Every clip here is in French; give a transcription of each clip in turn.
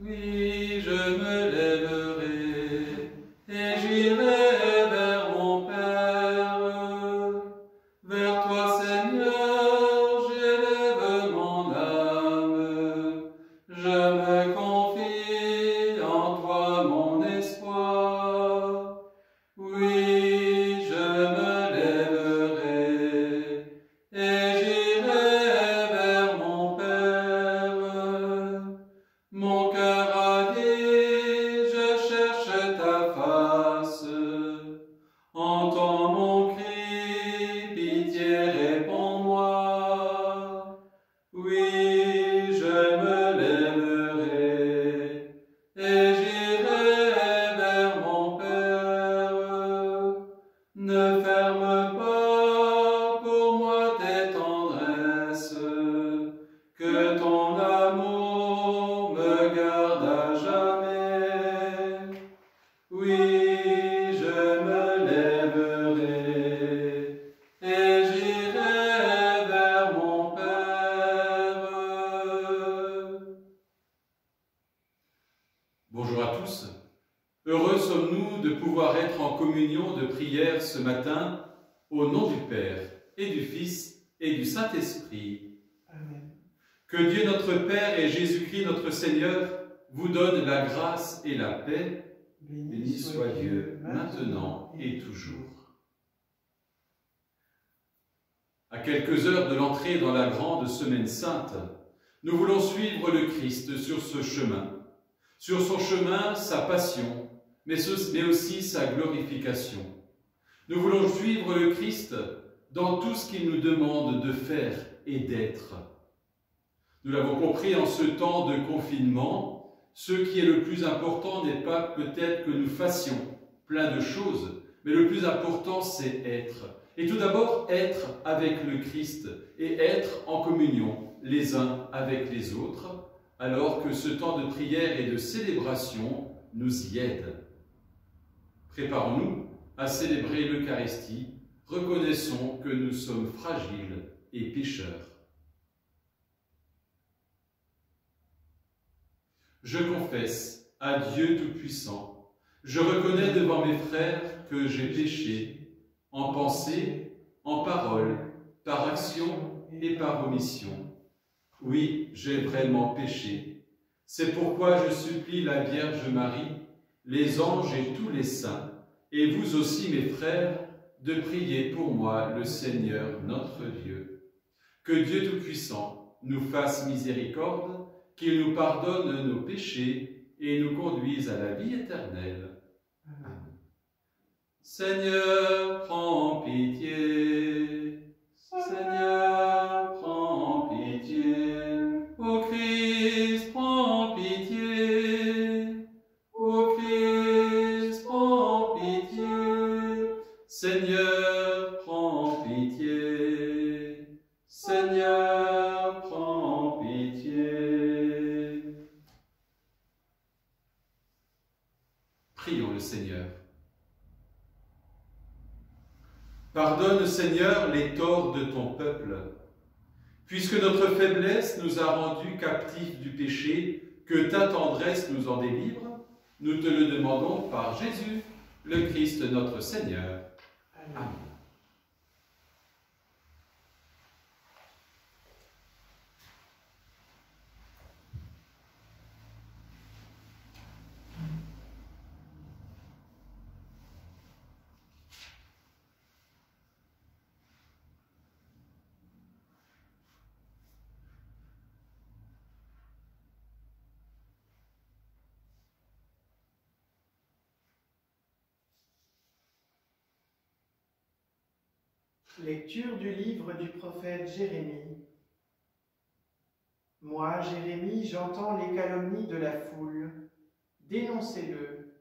Oui, je me lèverai et j'irai vers mon Père. Vers toi, Seigneur, j'élève mon âme. Je me confie en toi, mon espoir. Oui, je me lèverai et j'irai vers mon Père. Mon cœur a dit, je cherche ta face. Entends mon cri, pitié, réponds-moi. Oui, je me lèverai et j'irai vers mon Père. Ne ferme pas pour moi tes tendresses, que ton amour me garde à jamais. Oui, je me lèverai et j'irai vers mon Père. Bonjour à tous. Heureux sommes-nous de pouvoir être en communion de prière ce matin, au nom du Père et du Fils et du Saint-Esprit. Amen. Que Dieu notre Père et Jésus-Christ notre Seigneur vous donnent la grâce et la paix. Béni soit Dieu, maintenant et toujours. À quelques heures de l'entrée dans la grande semaine sainte, nous voulons suivre le Christ sur ce chemin. Sur son chemin, sa passion, mais aussi sa glorification. Nous voulons suivre le Christ dans tout ce qu'il nous demande de faire et d'être. Nous l'avons compris en ce temps de confinement, ce qui est le plus important n'est pas peut-être que nous fassions plein de choses, mais le plus important c'est être. Et tout d'abord, être avec le Christ et être en communion les uns avec les autres, alors que ce temps de prière et de célébration nous y aide. Préparons-nous à célébrer l'Eucharistie, reconnaissons que nous sommes fragiles et pécheurs. Je confesse à Dieu Tout-Puissant, je reconnais devant mes frères que j'ai péché, en pensée, en parole, par action et par omission. Oui, j'ai vraiment péché. C'est pourquoi je supplie la Vierge Marie, les anges et tous les saints, et vous aussi mes frères, de prier pour moi le Seigneur notre Dieu. Que Dieu Tout-Puissant nous fasse miséricorde, qu'il nous pardonne nos péchés et nous conduise à la vie éternelle. Amen. Seigneur, prends pitié. Seigneur, prends pitié. Ô Christ, prends pitié. Ô Christ, prends pitié. Seigneur, prends pitié. Seigneur, prends pitié. Prions le Seigneur. Pardonne, Seigneur, les torts de ton peuple. Puisque notre faiblesse nous a rendus captifs du péché, que ta tendresse nous en délivre, nous te le demandons par Jésus, le Christ notre Seigneur. Amen. Lecture du livre du prophète Jérémie. Moi, Jérémie, j'entends les calomnies de la foule. Dénoncez-le,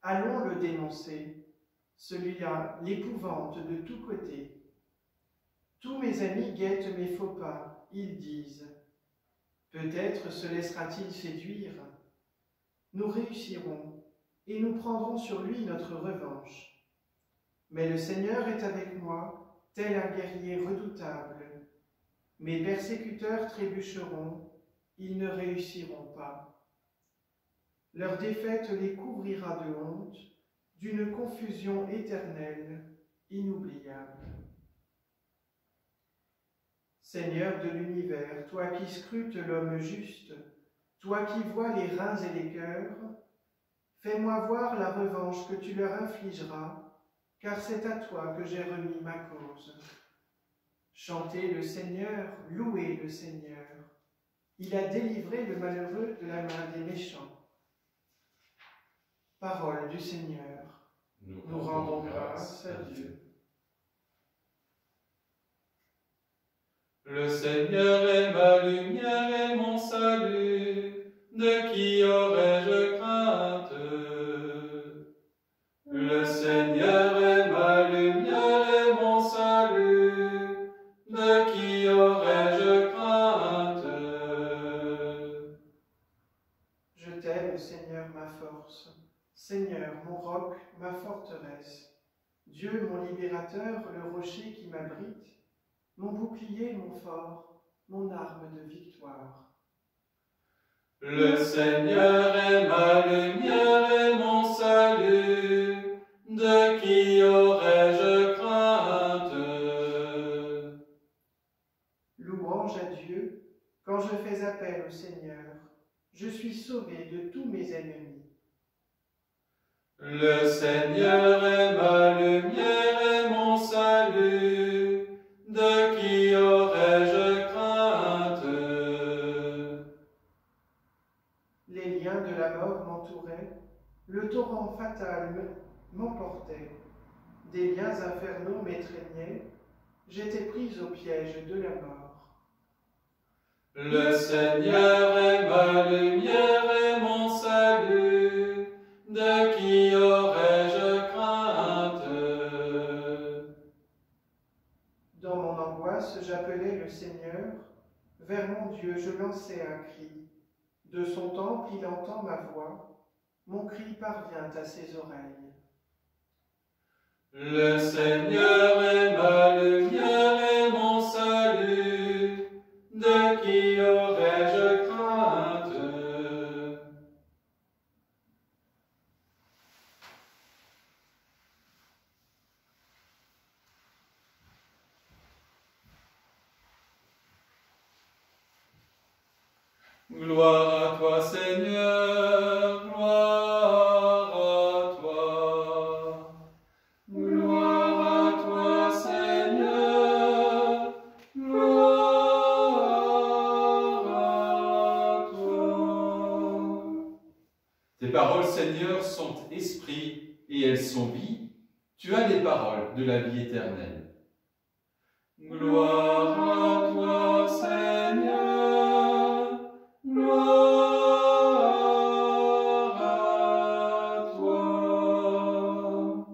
allons le dénoncer. Celui-là l'épouvante de tous côtés. Tous mes amis guettent mes faux pas, ils disent. Peut-être se laissera-t-il séduire. Nous réussirons et nous prendrons sur lui notre revanche. Mais le Seigneur est avec moi, tel un guerrier redoutable. Mes persécuteurs trébucheront, ils ne réussiront pas. Leur défaite les couvrira de honte, d'une confusion éternelle, inoubliable. Seigneur de l'univers, toi qui scrutes l'homme juste, toi qui vois les reins et les cœurs, fais-moi voir la revanche que tu leur infligeras, car c'est à toi que j'ai remis ma cause. Chantez le Seigneur, louez le Seigneur. Il a délivré le malheureux de la main des méchants. Parole du Seigneur. Nous rendons grâce à Dieu. Le Seigneur est ma lumière et mon salut, de qui aurais-je crainte? Le Seigneur est ma lumière et mon salut, de qui aurais-je crainte? Je t'aime, Seigneur, ma force, Seigneur, mon roc, ma forteresse, Dieu, mon libérateur, le rocher qui m'abrite, mon bouclier, mon fort, mon arme de victoire. Le Seigneur est ma lumière et mon salut, de qui aurais-je crainte? Louange à Dieu, quand je fais appel au Seigneur, je suis sauvé de tous mes ennemis. Le Seigneur est ma lumière et mon salut, de qui aurais-je crainte? Les liens de la mort m'entouraient, le torrent fatal m'emportait, des liens infernaux m'étreignaient, j'étais prise au piège de la mort. Le Seigneur est ma lumière et mon salut, de qui aurais-je crainte? Dans mon angoisse, j'appelais le Seigneur, vers mon Dieu je lançais un cri. De son temple, il entend ma voix, mon cri parvient à ses oreilles. Le Seigneur est ma lumière et mon salut, de qui aurais-je crainte? Gloire à toi, Seigneur, gloire à toi. Gloire à toi, Seigneur, gloire à toi. Tes paroles, Seigneur, sont esprit et elles sont vie. Tu as les paroles de la vie éternelle. Gloire à toi, Seigneur, gloire à toi.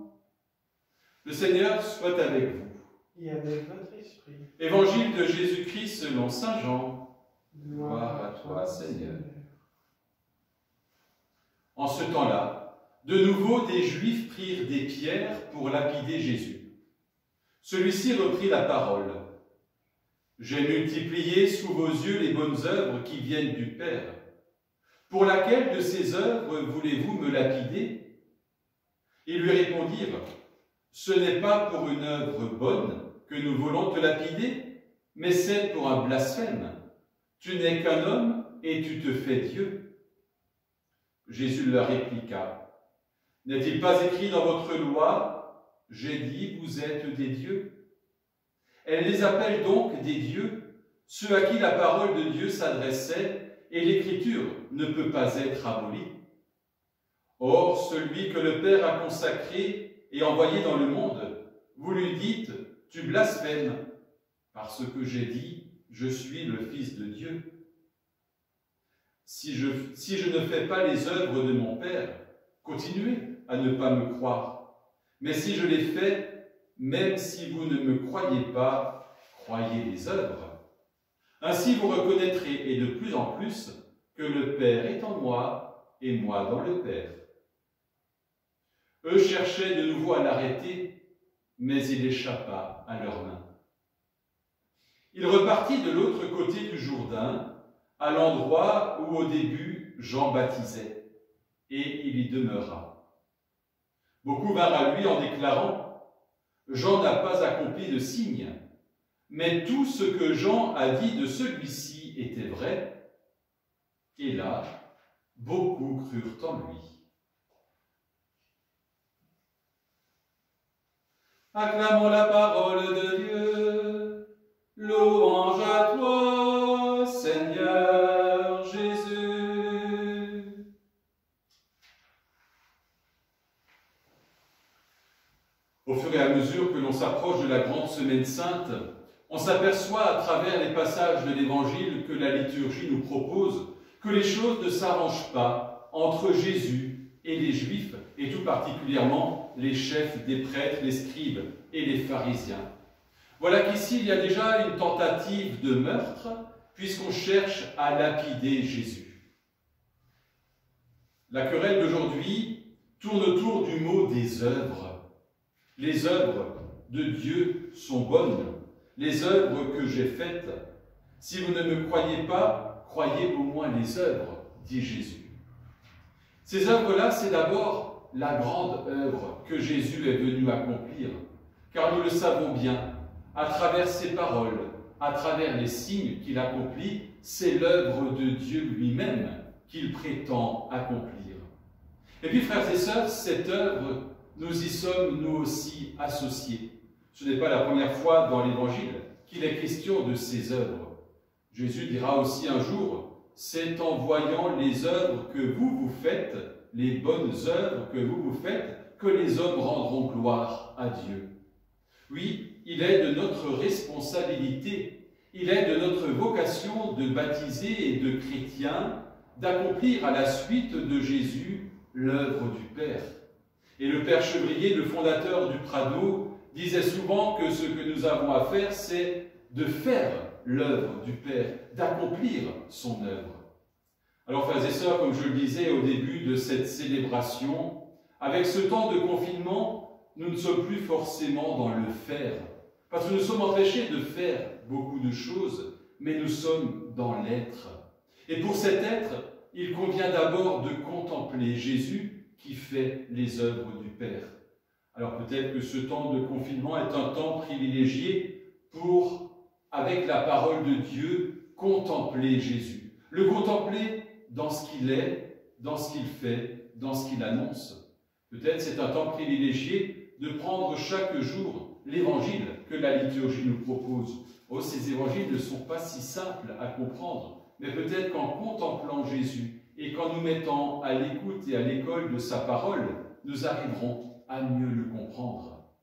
Le Seigneur soit avec vous. Et avec votre esprit. Évangile de Jésus-Christ selon saint Jean. Gloire à toi, Seigneur. En ce temps-là, de nouveau des Juifs prirent des pierres pour lapider Jésus. Celui-ci reprit la parole. « J'ai multiplié sous vos yeux les bonnes œuvres qui viennent du Père. Pour laquelle de ces œuvres voulez-vous me lapider ?» Ils lui répondirent, « Ce n'est pas pour une œuvre bonne que nous voulons te lapider, mais c'est pour un blasphème. Tu n'es qu'un homme et tu te fais Dieu. » Jésus leur répliqua, « N'est-il pas écrit dans votre loi, « J'ai dit, vous êtes des dieux » Elle les appelle donc des dieux, ceux à qui la parole de Dieu s'adressait, et l'Écriture ne peut pas être abolie. Or, celui que le Père a consacré et envoyé dans le monde, vous lui dites, « Tu blasphèmes, parce que j'ai dit, je suis le Fils de Dieu. » Si je ne fais pas les œuvres de mon Père, continuez à ne pas me croire. Mais si je les fais, même si vous ne me croyez pas, croyez les œuvres. Ainsi vous reconnaîtrez, et de plus en plus, que le Père est en moi, et moi dans le Père. Eux cherchaient de nouveau à l'arrêter, mais il échappa à leurs mains. Il repartit de l'autre côté du Jourdain, à l'endroit où au début Jean baptisait. et il y demeura. Beaucoup vinrent à lui en déclarant « Jean n'a pas accompli de signe, mais tout ce que Jean a dit de celui-ci était vrai. » Et là, beaucoup crurent en lui. Acclamons la parole de Dieu. Louange à toi, Seigneur Jésus. Au fur et à mesure que l'on s'approche de la grande semaine sainte, on s'aperçoit à travers les passages de l'Évangile que la liturgie nous propose que les choses ne s'arrangent pas entre Jésus et les Juifs, et tout particulièrement les chefs des prêtres, les scribes et les pharisiens. Voilà qu'ici, il y a déjà une tentative de meurtre, puisqu'on cherche à lapider Jésus. La querelle d'aujourd'hui tourne autour du mot des œuvres. Les œuvres de Dieu sont bonnes, les œuvres que j'ai faites. Si vous ne me croyez pas, croyez au moins les œuvres, dit Jésus. Ces œuvres-là, c'est d'abord la grande œuvre que Jésus est venu accomplir, car nous le savons bien, à travers ses paroles, à travers les signes qu'il accomplit, c'est l'œuvre de Dieu lui-même qu'il prétend accomplir. Et puis, frères et sœurs, cette œuvre, nous y sommes nous aussi associés. Ce n'est pas la première fois dans l'Évangile qu'il est question de ces œuvres. Jésus dira aussi un jour, « C'est en voyant les œuvres que vous faites, les bonnes œuvres que vous faites, que les hommes rendront gloire à Dieu. » Oui, il est de notre responsabilité, il est de notre vocation de baptisés et de chrétiens d'accomplir à la suite de Jésus l'œuvre du Père. Et le Père Chevrier, le fondateur du Prado, disait souvent que ce que nous avons à faire, c'est de faire l'œuvre du Père, d'accomplir son œuvre. Alors, frères et sœurs, comme je le disais au début de cette célébration, avec ce temps de confinement, nous ne sommes plus forcément dans le faire, parce que nous sommes empêchés de faire beaucoup de choses, mais nous sommes dans l'être. Et pour cet être, il convient d'abord de contempler Jésus qui fait les œuvres du Père. Alors peut-être que ce temps de confinement est un temps privilégié pour, avec la parole de Dieu, contempler Jésus. Le contempler dans ce qu'il est, dans ce qu'il fait, dans ce qu'il annonce. Peut-être c'est un temps privilégié de prendre chaque jour l'évangile que la liturgie nous propose. Oh, ces évangiles ne sont pas si simples à comprendre, mais peut-être qu'en contemplant Jésus et qu'en nous mettant à l'écoute et à l'école de sa parole, nous arriverons à mieux le comprendre.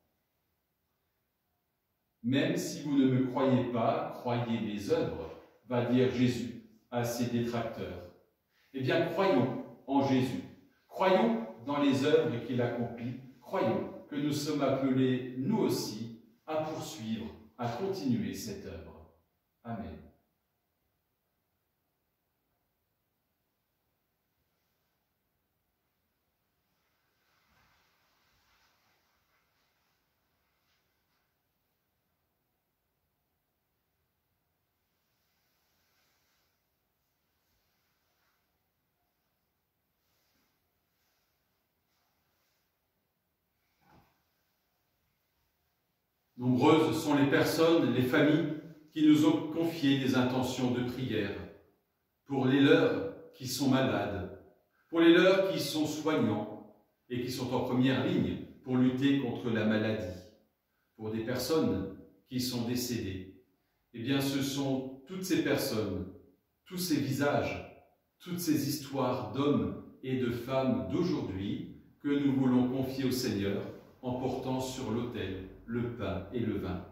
Même si vous ne me croyez pas, croyez les œuvres, va dire Jésus à ses détracteurs. Eh bien, croyons en Jésus. Croyons dans les œuvres qu'il accomplit. Croyons que nous sommes appelés, nous aussi, à poursuivre, à continuer cette œuvre. Amen. Nombreuses sont les personnes, les familles qui nous ont confié des intentions de prière pour les leurs qui sont malades, pour les leurs qui sont soignants et qui sont en première ligne pour lutter contre la maladie, pour des personnes qui sont décédées. Eh bien, ce sont toutes ces personnes, tous ces visages, toutes ces histoires d'hommes et de femmes d'aujourd'hui que nous voulons confier au Seigneur en portant sur l'autel le pain et le vin.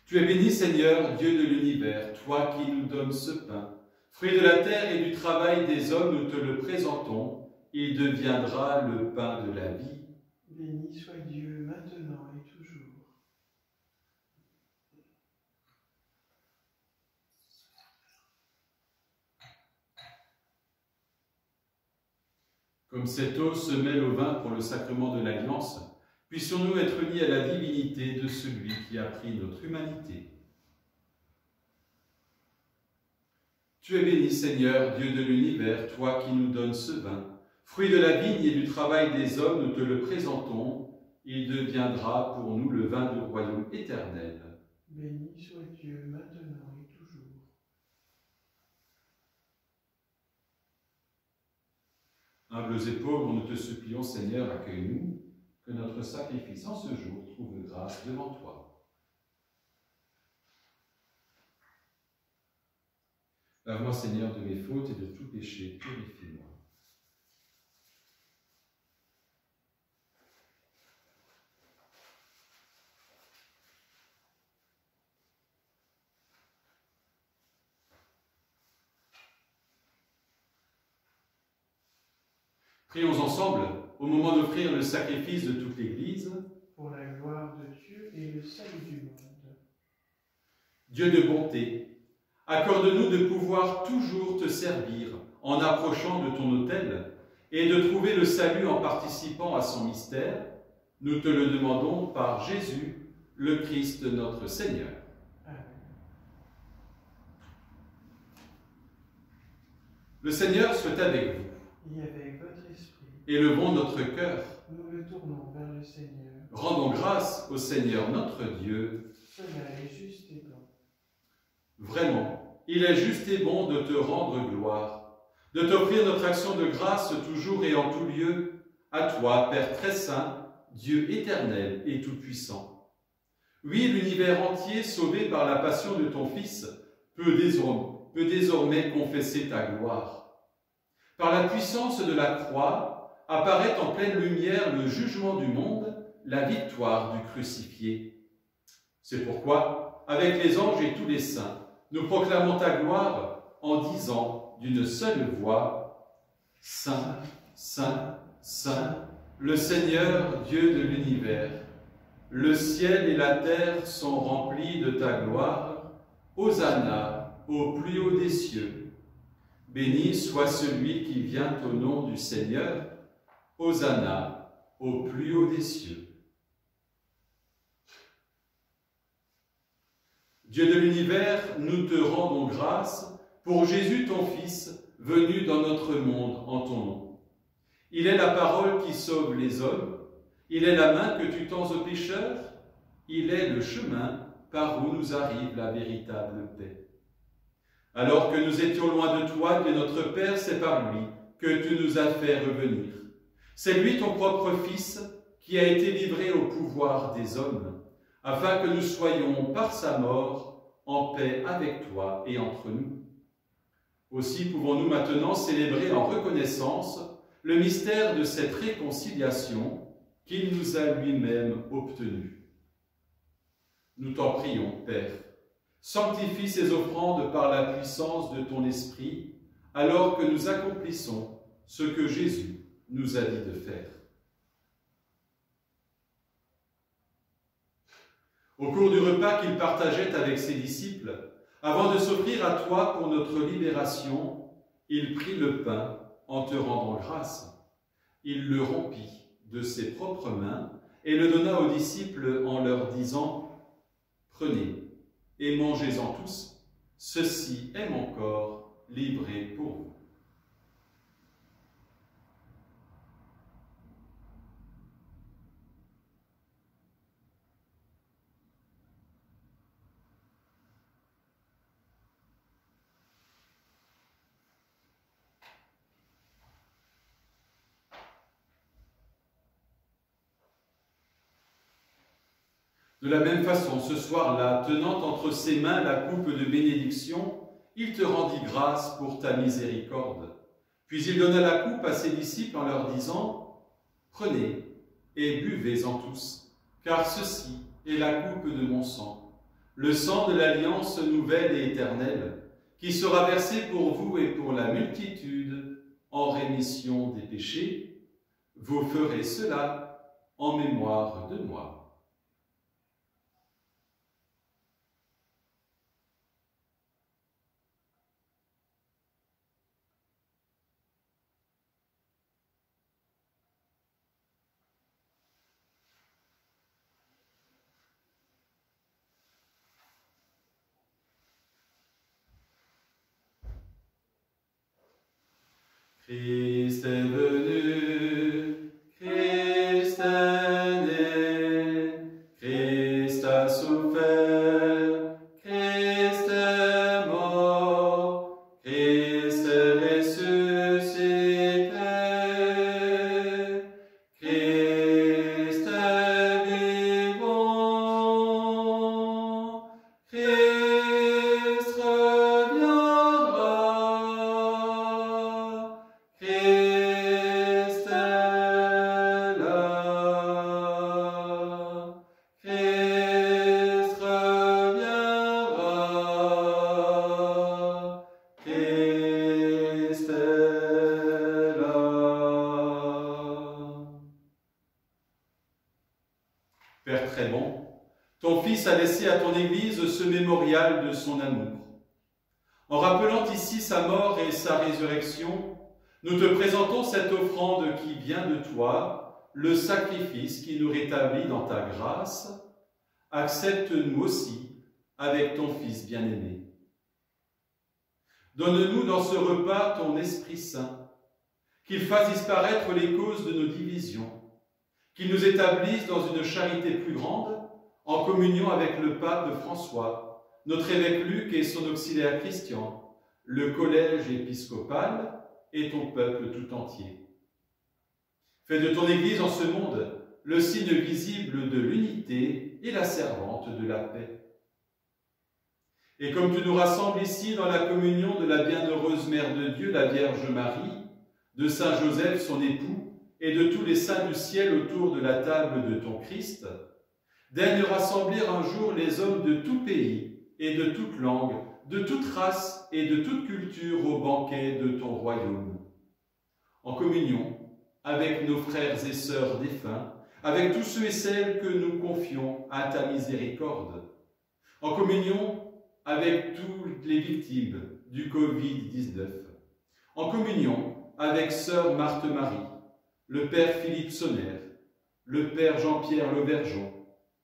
Tu es béni, Seigneur, Dieu de l'univers, toi qui nous donnes ce pain. Fruit de la terre et du travail des hommes, nous te le présentons. Il deviendra le pain de la vie. Béni soit Dieu, maintenant et toujours. Comme cette eau se mêle au vin pour le sacrement de l'Alliance, puissions-nous être unis à la divinité de celui qui a pris notre humanité. Tu es béni, Seigneur, Dieu de l'univers, toi qui nous donnes ce vin. Fruit de la vigne et du travail des hommes, nous te le présentons. Il deviendra pour nous le vin du royaume éternel. Béni soit Dieu maintenant et toujours. Humbles et pauvres, nous te supplions, Seigneur, accueille-nous, que notre sacrifice en ce jour trouve grâce devant toi. Lave-moi, Seigneur, de mes fautes et de tout péché, purifie-moi. Prions ensemble, au moment d'offrir le sacrifice de toute l'Église, pour la gloire de Dieu et le salut du monde. Dieu de bonté, accorde-nous de pouvoir toujours te servir en approchant de ton autel et de trouver le salut en participant à son mystère. Nous te le demandons par Jésus, le Christ notre Seigneur. Amen. Le Seigneur soit avec vous. Et avec votre esprit, Élevons notre cœur. nous le tournons vers le Seigneur. Rendons grâce au Seigneur notre Dieu. Cela est juste et bon. Vraiment, il est juste et bon de te rendre gloire, de t'offrir notre action de grâce toujours et en tout lieu, à toi, Père très saint, Dieu éternel et tout-puissant. Oui, l'univers entier, sauvé par la passion de ton Fils, peut désormais confesser ta gloire. Par la puissance de la croix, apparaît en pleine lumière le jugement du monde, la victoire du crucifié. C'est pourquoi, avec les anges et tous les saints, nous proclamons ta gloire en disant d'une seule voix, « Saint, Saint, Saint, le Seigneur Dieu de l'univers, le ciel et la terre sont remplis de ta gloire, Hosanna au plus haut des cieux. Béni soit celui qui vient au nom du Seigneur, Hosanna au plus haut des cieux. » Dieu de l'univers, nous te rendons grâce pour Jésus ton Fils, venu dans notre monde en ton nom. Il est la parole qui sauve les hommes, il est la main que tu tends aux pécheurs, il est le chemin par où nous arrive la véritable paix. Alors que nous étions loin de toi, Dieu notre Père, c'est par lui que tu nous as fait revenir. C'est lui, ton propre Fils, qui a été livré au pouvoir des hommes, afin que nous soyons, par sa mort, en paix avec toi et entre nous. Aussi pouvons-nous maintenant célébrer en reconnaissance le mystère de cette réconciliation qu'il nous a lui-même obtenue. Nous t'en prions, Père, sanctifie ces offrandes par la puissance de ton Esprit, alors que nous accomplissons ce que Jésus nous a dit de faire. Au cours du repas qu'il partageait avec ses disciples, avant de s'offrir à toi pour notre libération, il prit le pain en te rendant grâce. Il le rompit de ses propres mains et le donna aux disciples en leur disant « Prenez et mangez-en tous, ceci est mon corps livré pour vous. » De la même façon, ce soir-là, tenant entre ses mains la coupe de bénédiction, il te rendit grâce pour ta miséricorde. Puis il donna la coupe à ses disciples en leur disant « Prenez et buvez-en tous, car ceci est la coupe de mon sang, le sang de l'alliance nouvelle et éternelle, qui sera versé pour vous et pour la multitude en rémission des péchés. Vous ferez cela en mémoire de moi. » Christ est venu, Christ est né, Christ a souffert, Christ est mort, Christ est ressuscité, Christ est vivant, Christ reviendra, Christ est là, Christ reviendra, Christ est là. Père très bon, ton Fils a laissé à ton Église ce mémorial de son amour. En rappelant ici sa mort et sa résurrection, nous te présentons cette offrande qui vient de toi, le sacrifice qui nous rétablit dans ta grâce. Accepte-nous aussi avec ton Fils bien-aimé. Donne-nous dans ce repas ton Esprit Saint, qu'il fasse disparaître les causes de nos divisions, qu'il nous établisse dans une charité plus grande, en communion avec le pape François, notre évêque Luc et son auxiliaire Christian, le collège épiscopal et ton peuple tout entier. Fais de ton Église en ce monde le signe visible de l'unité et la servante de la paix. Et comme tu nous rassembles ici dans la communion de la bienheureuse Mère de Dieu, la Vierge Marie, de Saint Joseph, son époux, et de tous les saints du ciel autour de la table de ton Christ, daigne rassembler un jour les hommes de tout pays et de toute langue, de toute race et de toute culture au banquet de ton royaume. En communion avec nos frères et sœurs défunts, avec tous ceux et celles que nous confions à ta miséricorde, en communion avec toutes les victimes du Covid-19, en communion avec sœur Marthe-Marie, le Père Philippe Sonner, le Père Jean-Pierre Laubergeon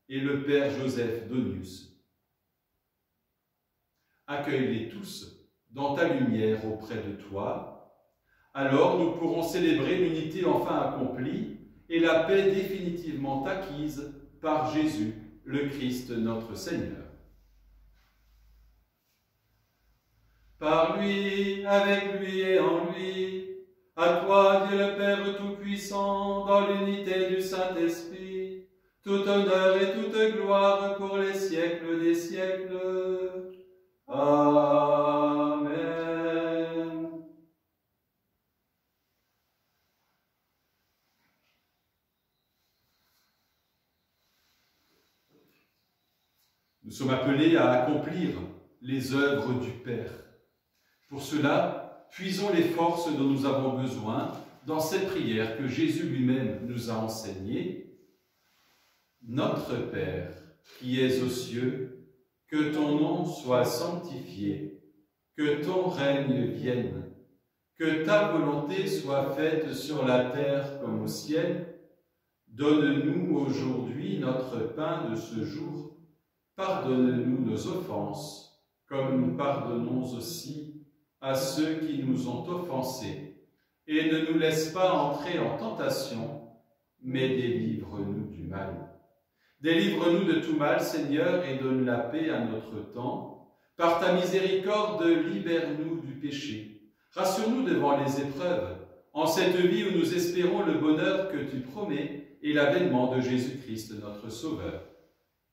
et le Père Joseph Donius. Accueille-les tous dans ta lumière auprès de toi. Alors nous pourrons célébrer l'unité enfin accomplie et la paix définitivement acquise par Jésus, le Christ notre Seigneur. Par lui, avec lui et en lui, à toi, Dieu le Père Tout-Puissant, dans l'unité du Saint-Esprit, tout honneur et toute gloire pour les siècles des siècles. Amen. Nous sommes appelés à accomplir les œuvres du Père. Pour cela, puisons les forces dont nous avons besoin dans cette prière que Jésus lui-même nous a enseignée. Notre Père, qui es aux cieux, que ton nom soit sanctifié, que ton règne vienne, que ta volonté soit faite sur la terre comme au ciel. Donne-nous aujourd'hui notre pain de ce jour. Pardonne-nous nos offenses, comme nous pardonnons aussi à ceux qui nous ont offensés. Et ne nous laisse pas entrer en tentation, mais délivre-nous du mal. Délivre-nous de tout mal, Seigneur, et donne la paix à notre temps. Par ta miséricorde, libère-nous du péché. Rassure-nous devant les épreuves, en cette vie où nous espérons le bonheur que tu promets et l'avènement de Jésus-Christ, notre Sauveur.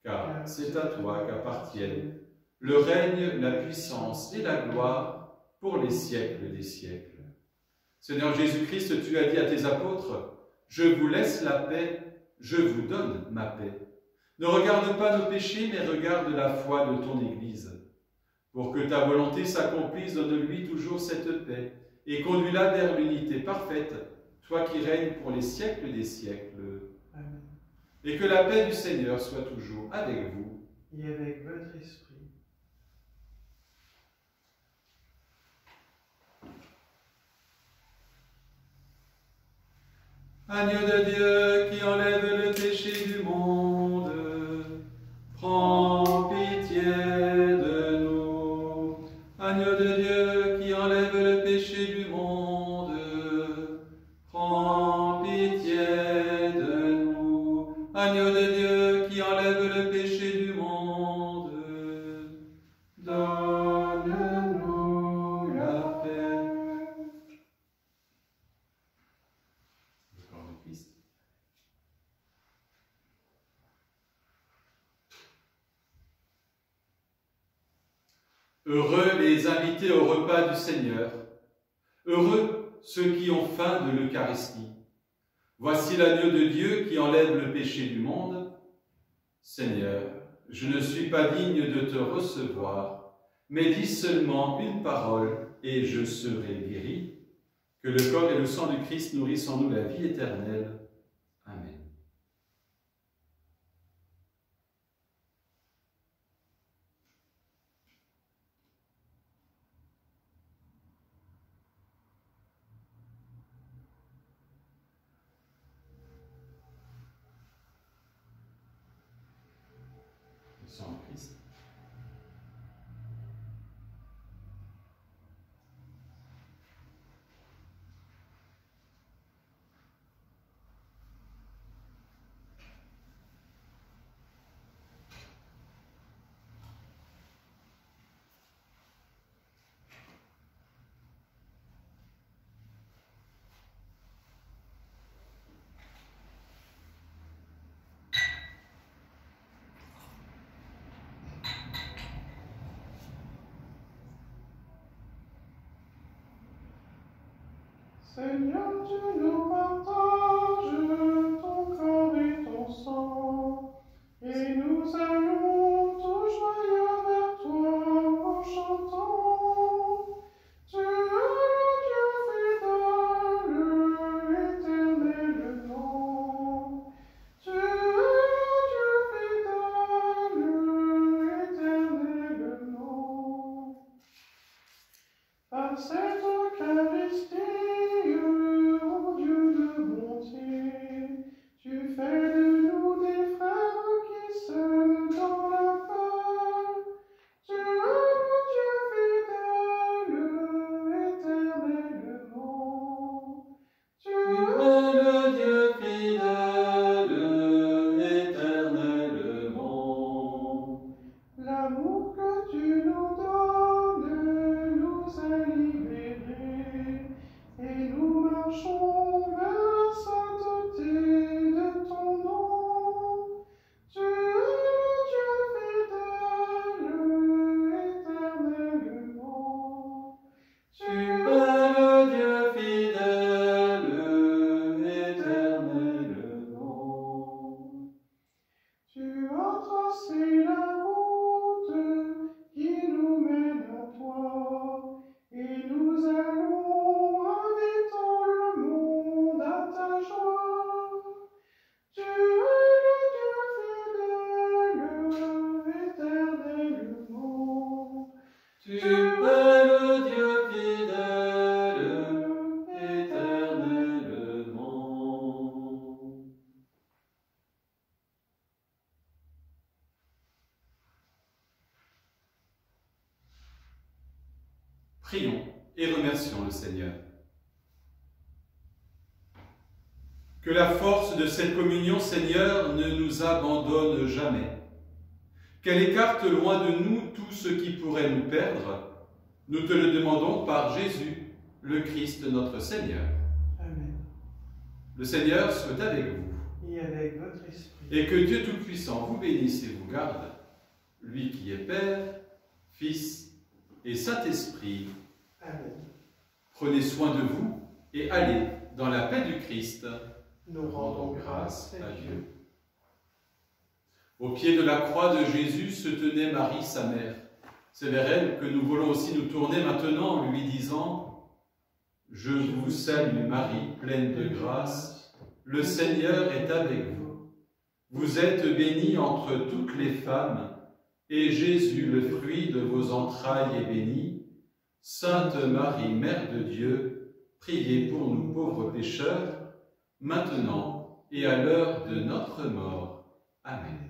Car c'est à toi qu'appartiennent le règne, la puissance et la gloire pour les siècles des siècles. Seigneur Jésus-Christ, tu as dit à tes apôtres, « Je vous laisse la paix, je vous donne ma paix. Ne regarde pas nos péchés, mais regarde la foi de ton Église. Pour que ta volonté s'accomplisse, donne-lui toujours cette paix, et conduis-la vers l'unité parfaite, toi qui règnes pour les siècles des siècles. Amen. Et que la paix du Seigneur soit toujours avec vous. Et avec votre esprit. Agneau de Dieu qui enlève le péché du monde, prends pitié de nous. Agneau de Dieu qui enlève le péché du monde, Heureux les invités au repas du Seigneur. Heureux ceux qui ont faim de l'Eucharistie. Voici l'agneau de Dieu qui enlève le péché du monde. Seigneur, je ne suis pas digne de te recevoir, mais dis seulement une parole et je serai guéri. Que le corps et le sang du Christ nourrissent en nous la vie éternelle. Amen. Le sang du Christ. Seigneur, tu nous partages ton corps et ton sang, et nous allons tout joyeux vers toi en chantant. Tu es le Dieu fidèle, éternellement. Tu es le Dieu fidèle, éternellement. Par cette Eucharistie, ô Dieu de bonté, tu fais de nous des frères qui s'aiment dans la paix. Tu es le Dieu fidèle, éternellement. Tu es le Dieu fidèle, éternellement. L'amour que tu nous donnes nous a libérés, et nous marchons vers la sainteté de ton nom. Tu es le Dieu fidèle, éternellement. Tu es le Dieu fidèle, éternellement. Tu as tracé la route qui nous mène à toi, et nous allons invitant le monde à ta joie. Tu es le Dieu fidèle, éternellement. Tu es le Dieu fidèle, éternellement. Prions et remercions le Seigneur. Que la force de cette communion, Seigneur, ne nous abandonne jamais. Qu'elle écarte loin de nous tout ce qui pourrait nous perdre. Nous te le demandons par Jésus, le Christ notre Seigneur. Amen. Le Seigneur soit avec vous. Et avec votre esprit. Et que Dieu Tout-Puissant vous bénisse et vous garde, lui qui est Père, Fils et Saint-Esprit. Amen. Prenez soin de vous et allez dans la paix du Christ. Nous rendons grâce à Dieu. Au pied de la croix de Jésus se tenait Marie, sa mère. C'est vers elle que nous voulons aussi nous tourner maintenant en lui disant « Je vous salue Marie, pleine de grâce, le Seigneur est avec vous. Vous êtes bénie entre toutes les femmes, et Jésus, le fruit de vos entrailles, est béni. Sainte Marie, Mère de Dieu, priez pour nous pauvres pécheurs, maintenant et à l'heure de notre mort. Amen.